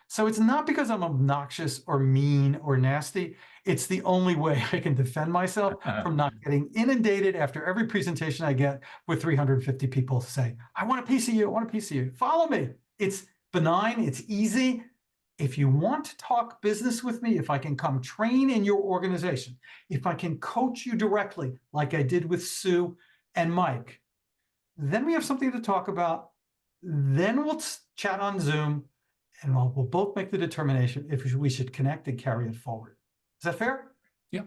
So it's not because I'm obnoxious or mean or nasty. It's the only way I can defend myself from not getting inundated after every presentation I get with 350 people say, I want a piece of you, I want a piece of you. Follow me. It's benign, it's easy. If you want to talk business with me, if I can come train in your organization, if I can coach you directly, like I did with Sue and Mike, then we have something to talk about. Then we'll chat on Zoom, and we'll both make the determination if we should connect and carry it forward. Is that fair? Yeah.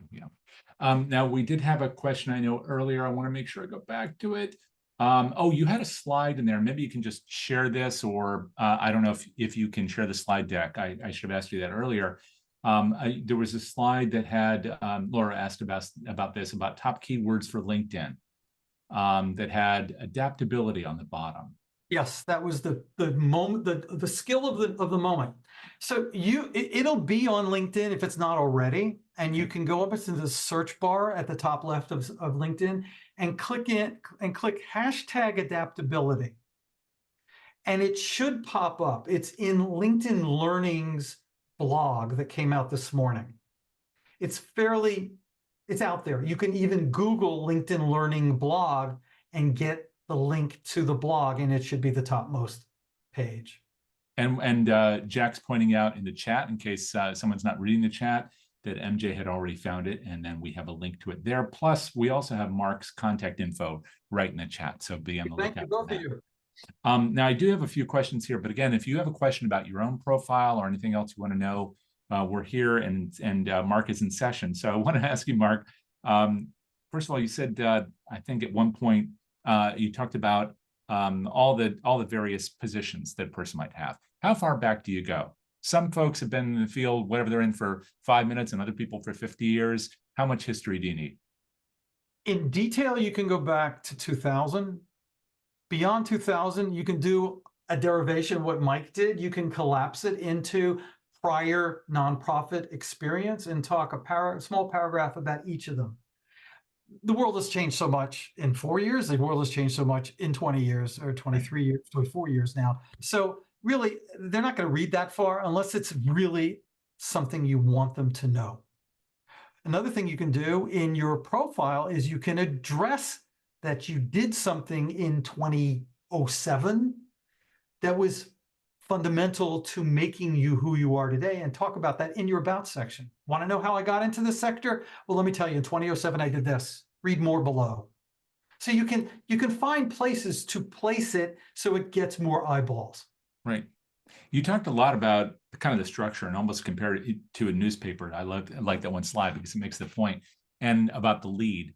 Now, we did have a question I know earlier. I want to make sure I go back to it. Oh, you had a slide in there. Maybe you can just share this, or I don't know if you can share the slide deck. I should have asked you that earlier. There was a slide that had, Laura asked about this, about top keywords for LinkedIn, that had adaptability on the bottom. Yes, that was the moment, the skill of the moment. So it'll be on LinkedIn if it's not already, and you can go up into the search bar at the top left of LinkedIn and click hashtag adaptability. And it should pop up. It's in LinkedIn Learning's blog that came out this morning. It's out there. You can even Google LinkedIn Learning blog and get the link to the blog, and it should be the topmost page. And Jack's pointing out in the chat, in case someone's not reading the chat, that MJ had already found it, and then we have a link to it there. Plus, we also have Mark's contact info right in the chat, so be on the lookout for that. Now, I do have a few questions here, but again, if you have a question about your own profile or anything else you want to know, we're here, and Mark is in session. So I want to ask you, Mark, first of all, you said, I think at one point, you talked about all the various positions that a person might have. How far back do you go? Some folks have been in the field, whatever they're in, for 5 minutes, and other people for 50 years. How much history do you need? In detail, you can go back to 2000. Beyond 2000, you can do a derivation of what Mike did. You can collapse it into prior nonprofit experience and talk a small paragraph about each of them. The world has changed so much in 4 years. The world has changed so much in 20 years, or 23 years, 24 years now. So really, they're not going to read that far unless it's really something you want them to know. Another thing you can do in your profile is you can address that you did something in 2007 that was fundamental to making you who you are today, and talk about that in your about section. Want to know how I got into this sector? Well, let me tell you, in 2007, I did this. Read more below. So you can find places to place it so it gets more eyeballs. Right. You talked a lot about kind of the structure and almost compared it to a newspaper. I like that one slide because it makes the point, and about the lead.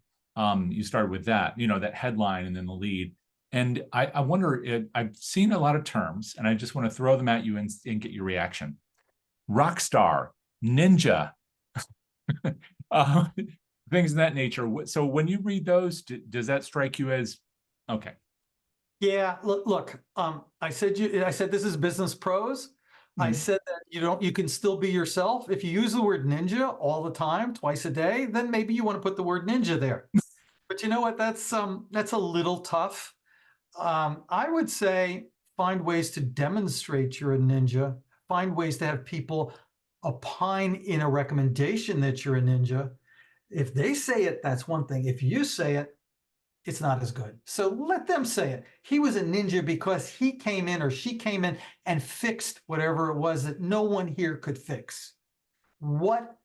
You started with that, that headline and then the lead. And I wonder, I've seen a lot of terms, and I just want to throw them at you and get your reaction. Rock star, ninja, uh, things of that nature. So when you read those, does that strike you as, okay? Yeah, look, I said this is business pros. I said that you can still be yourself. If you use the word ninja all the time, twice a day, then maybe you want to put the word ninja there. But you know what? That's a little tough. I would say find ways to demonstrate you're a ninja. Find ways to have people opine in a recommendation that you're a ninja. If they say it, that's one thing. If you say it, it's not as good. So let them say it. He was a ninja because he came in or she came in and fixed whatever it was that no one here could fix. What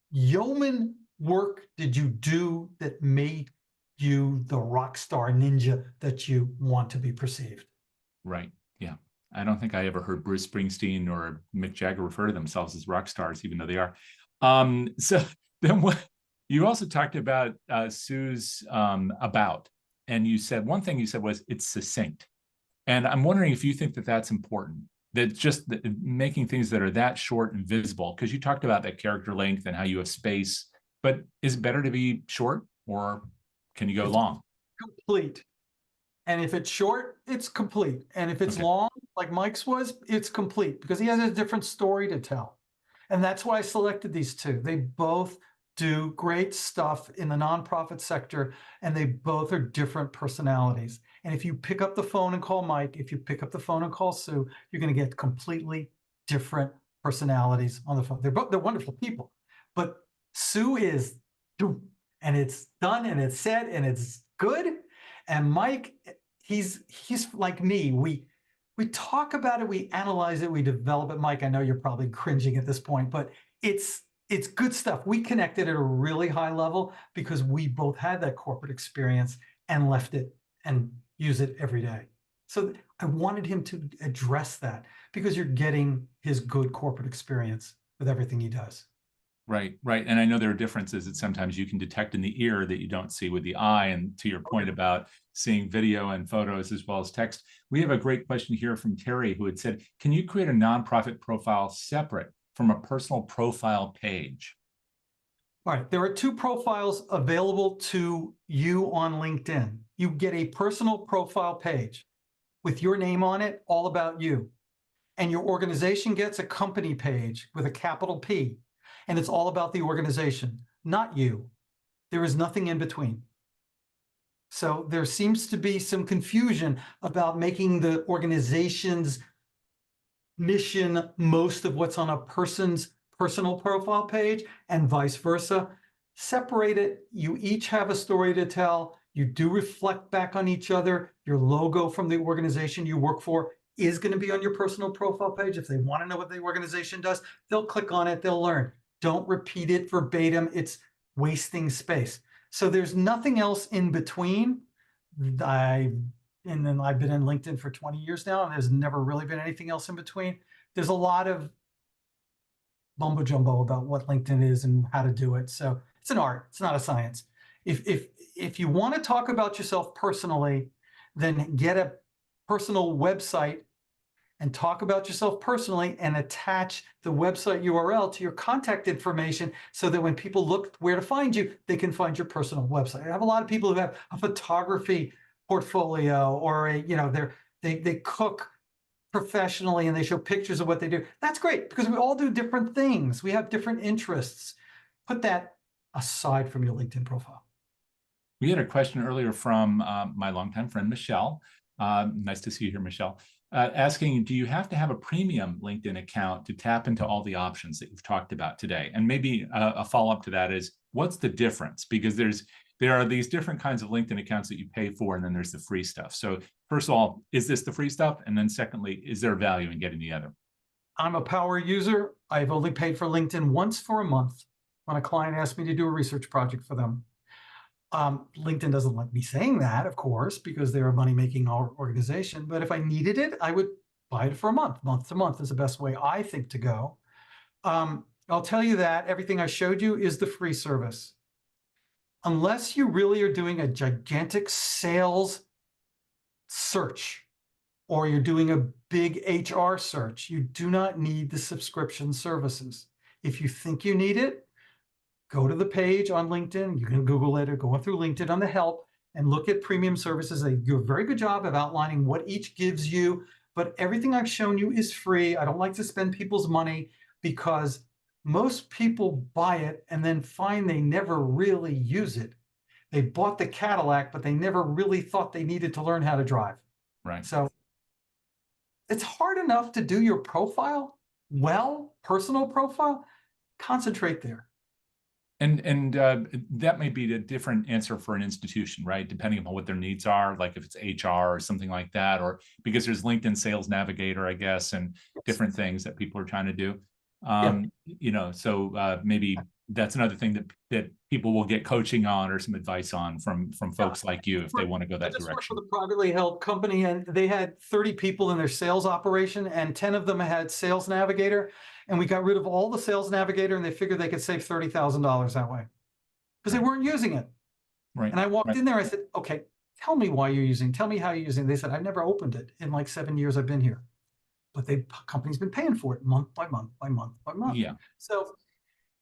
yeoman work did you do that made you the rock star ninja that you want to be perceived? Right. Yeah. I don't think I ever heard Bruce Springsteen or Mick Jagger refer to themselves as rock stars, even though they are. So then what you also talked about Sue's about, and you said one thing you said was it's succinct. And I'm wondering if you think that that's important, that just making things that are that short and visible, because you talked about that character length and how you have space, but is it better to be short or can you go long? Complete. And if it's short, it's complete. And if it's long, like Mike's was, it's complete because he has a different story to tell. And that's why I selected these two. They both do great stuff in the nonprofit sector, and they both are different personalities. And if you pick up the phone and call Mike, if you pick up the phone and call Sue, you're going to get completely different personalities on the phone. They're wonderful people, but Sue is, and it's done and it's said and it's good. And Mike, he's like me. We talk about it, we analyze it, we develop it. Mike, I know you're probably cringing at this point, but it's good stuff. We connected at a really high level because we both had that corporate experience and left it and use it every day. So I wanted him to address that because you're getting his good corporate experience with everything he does. Right, right. And I know there are differences that sometimes you can detect in the ear that you don't see with the eye. And to your point about seeing video and photos as well as text, we have a great question here from Terry who had said, can you create a nonprofit profile separate from a personal profile page? All right, there are two profiles available to you on LinkedIn. You get a personal profile page with your name on it, all about you. And your organization gets a company page with a capital P, and it's all about the organization, not you. There is nothing in between. So there seems to be some confusion about making the organization's mission most of what's on a person's personal profile page and vice versa. Separate it. You each have a story to tell. You do reflect back on each other. Your logo from the organization you work for is going to be on your personal profile page. If they want to know what the organization does, they'll click on it, they'll learn. Don't repeat it verbatim. It's wasting space. So there's nothing else in between. And then I've been in LinkedIn for 20 years now, and there's never really been anything else in between. There's a lot of mumbo jumbo about what LinkedIn is and how to do it. So it's an art. It's not a science. If you want to talk about yourself personally, then get a personal website and talk about yourself personally and attach the website URL to your contact information so that when people look where to find you, they can find your personal website. I have a lot of people who have a photography portfolio or they cook professionally and they show pictures of what they do. That's great because we all do different things. We have different interests. Put that aside from your LinkedIn profile. We had a question earlier from my longtime friend, Michelle. Nice to see you here, Michelle. Asking, do you have to have a premium LinkedIn account to tap into all the options that you've talked about today? And maybe a follow-up to that is, what's the difference? Because there are these different kinds of LinkedIn accounts that you pay for, and then there's the free stuff. So first of all, is this the free stuff? And then secondly, is there value in getting the other? I'm a power user. I've only paid for LinkedIn once for a month when a client asked me to do a research project for them. LinkedIn doesn't like me saying that, of course, because they're a money-making organization. But if I needed it, I would buy it for a month. Month to month is the best way I think to go. I'll tell you that everything I showed you is the free service. unless you really are doing a gigantic sales search or you're doing a big HR search, you do not need the subscription services. If you think you need it, go to the page on LinkedIn. You can Google it or go through LinkedIn on the help and look at premium services. They do a very good job of outlining what each gives you, but everything I've shown you is free. I don't like to spend people's money because most people buy it and then find they never really use it. They bought the Cadillac, but they never really thought they needed to learn how to drive. Right. So it's hard enough to do your profile well, personal profile. Concentrate there. And that may be a different answer for an institution, right? Depending upon what their needs are, like if it's HR or something like that, or because there's LinkedIn Sales Navigator, I guess, and different things that people are trying to do. Yeah. So maybe that's another thing that people will get coaching on or some advice on from folks like you if they want to go that I just worked for direction. the privately held company, and they had 30 people in their sales operation, and 10 of them had Sales Navigator. And we got rid of all the Sales Navigator, and they figured they could save $30,000 that way because they weren't using it. Right. And I walked Right. in there, I said, okay, tell me why you're using, tell me how you're using it. They said, I've never opened it in like 7 years I've been here. But the company's been paying for it month by month by month by month. Yeah. So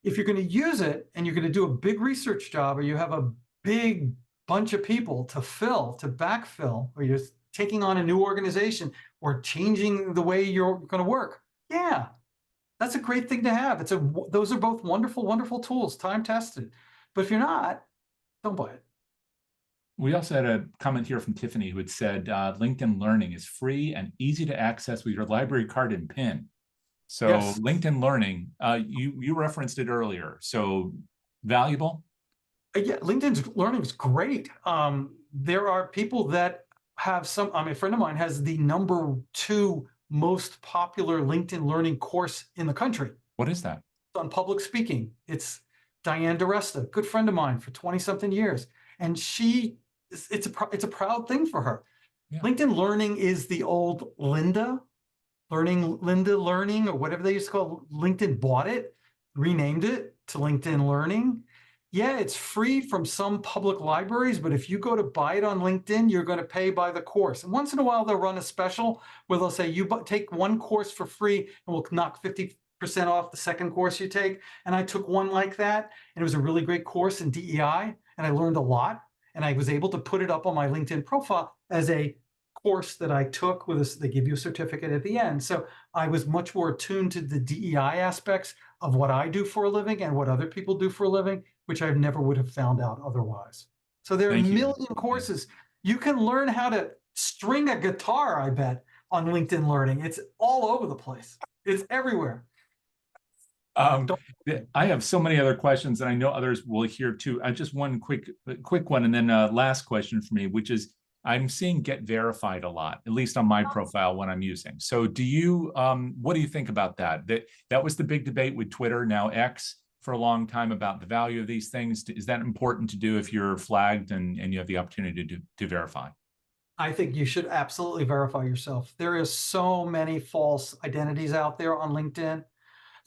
if you're going to use it and you're going to do a big research job, or you have a big bunch of people to fill, to backfill, or you're taking on a new organization or changing the way you're going to work, yeah, that's a great thing to have. Those are both wonderful, wonderful tools, time tested. But if you're not, don't buy it. We also had a comment here from Tiffany who had said LinkedIn Learning is free and easy to access with your library card and PIN. So Yes. LinkedIn Learning, you referenced it earlier. So valuable. Yeah, LinkedIn's Learning is great. There are people that have a friend of mine has the #2 most popular LinkedIn Learning course in the country. What is that? It's on public speaking. It's Diane DeResta, good friend of mine for 20 something years. And it's a proud thing for her. Yeah. LinkedIn Learning is the old Linda Learning, or whatever they used to call it. LinkedIn bought it, renamed it to LinkedIn Learning. Yeah, it's free from some public libraries, but if you go to buy it on LinkedIn, you're going to pay by the course. And once in a while, they'll run a special where they'll say, you take one course for free and we'll knock 50% off the second course you take. And I took one like that, and it was a really great course in DEI, and I learned a lot. And I was able to put it up on my LinkedIn profile as a course that I took with us. They give you a certificate at the end. So I was much more attuned to the DEI aspects of what I do for a living and what other people do for a living, which I never would have found out otherwise. So there are a million courses. You can learn how to string a guitar, I bet, on LinkedIn Learning. It's all over the place. It's everywhere. I have so many other questions, and I know others will hear too. Just one quick one, and then last question for me, which is I'm seeing get verified a lot, at least on my profile when I'm using. So do you, what do you think about that? That was the big debate with Twitter, now X, for a long time about the value of these things. Is that important to do if you're flagged and you have the opportunity to verify? I think you should absolutely verify yourself. There is so many false identities out there on LinkedIn.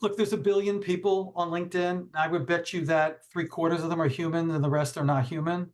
Look, there's 1 billion people on LinkedIn. I would bet you that 3/4 of them are human and the rest are not human.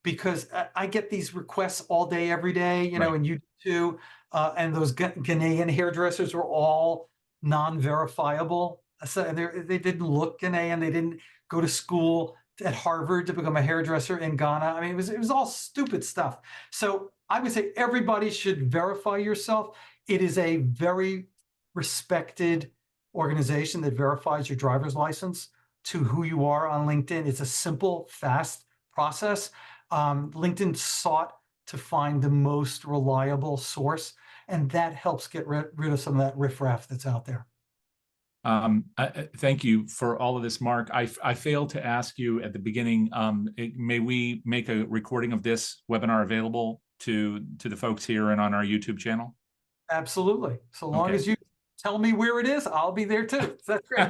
Because I get these requests all day, every day, Right. and you too. And those Ghanaian hairdressers were all non-verifiable. So they didn't look Ghanaian. They didn't go to school at Harvard to become a hairdresser in Ghana. I mean, it was all stupid stuff. So I would say everybody should verify yourself. It is a very respected organization that verifies your driver's license to who you are on LinkedIn. It's a simple, fast process. LinkedIn sought to find the most reliable source, and that helps get rid of some of that riffraff that's out there. Thank you for all of this, Mark. I failed to ask you at the beginning, may we make a recording of this webinar available to the folks here and on our YouTube channel? Absolutely. So long as you tell me where it is, I'll be there too. That's great.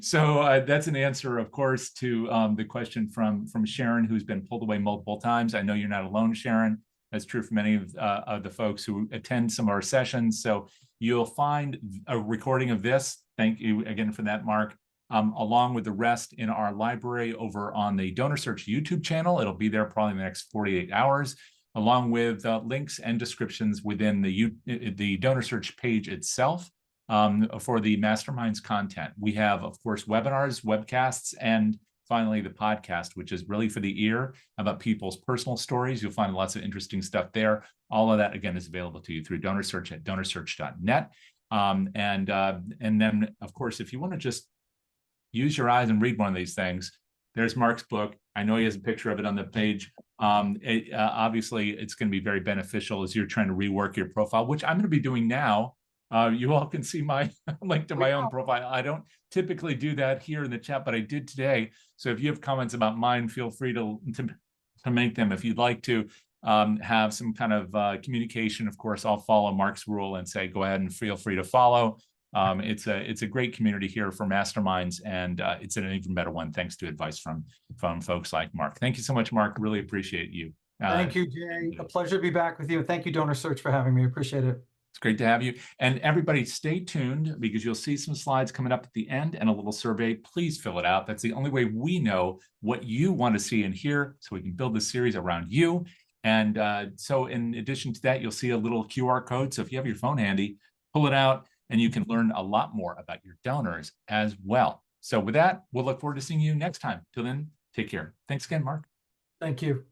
So that's an answer, of course, to the question from Sharon, who's been pulled away multiple times. I know you're not alone, Sharon. That's true for many of the folks who attend some of our sessions. So you'll find a recording of this. Thank you again for that, Mark, along with the rest in our library over on the DonorSearch YouTube channel. It'll be there probably in the next 48 hours, along with links and descriptions within the DonorSearch page itself for the Masterminds content. We have, of course, webinars, webcasts, and finally the podcast, which is really for the ear about people's personal stories. You'll find lots of interesting stuff there. All of that, again, is available to you through DonorSearch at donorsearch.net. And then, of course, if you want to just use your eyes and read one of these things, there's Mark's book. I know he has a picture of it on the page. Obviously, it's going to be very beneficial as you're trying to rework your profile, which I'm going to be doing now. You all can see my link to my own profile. I don't typically do that here in the chat, but I did today. So if you have comments about mine, feel free to make them. If you'd like to have some kind of communication, of course, I'll follow Mark's rule and say, go ahead and feel free to follow. It's a great community here for Masterminds, and it's an even better one thanks to advice from folks like Mark. Thank you so much, Mark. Really appreciate you. Thank you, Jay. A pleasure to be back with you. Thank you, DonorSearch, for having me. Appreciate it. It's great to have you. And everybody stay tuned because you'll see some slides coming up at the end and a little survey. Please fill it out. That's the only way we know what you want to see and hear so we can build this series around you. And so in addition to that, you'll see a little QR code. So if you have your phone handy, pull it out and you can learn a lot more about your donors as well. So with that, we'll look forward to seeing you next time. Till then, take care. Thanks again, Mark. Thank you.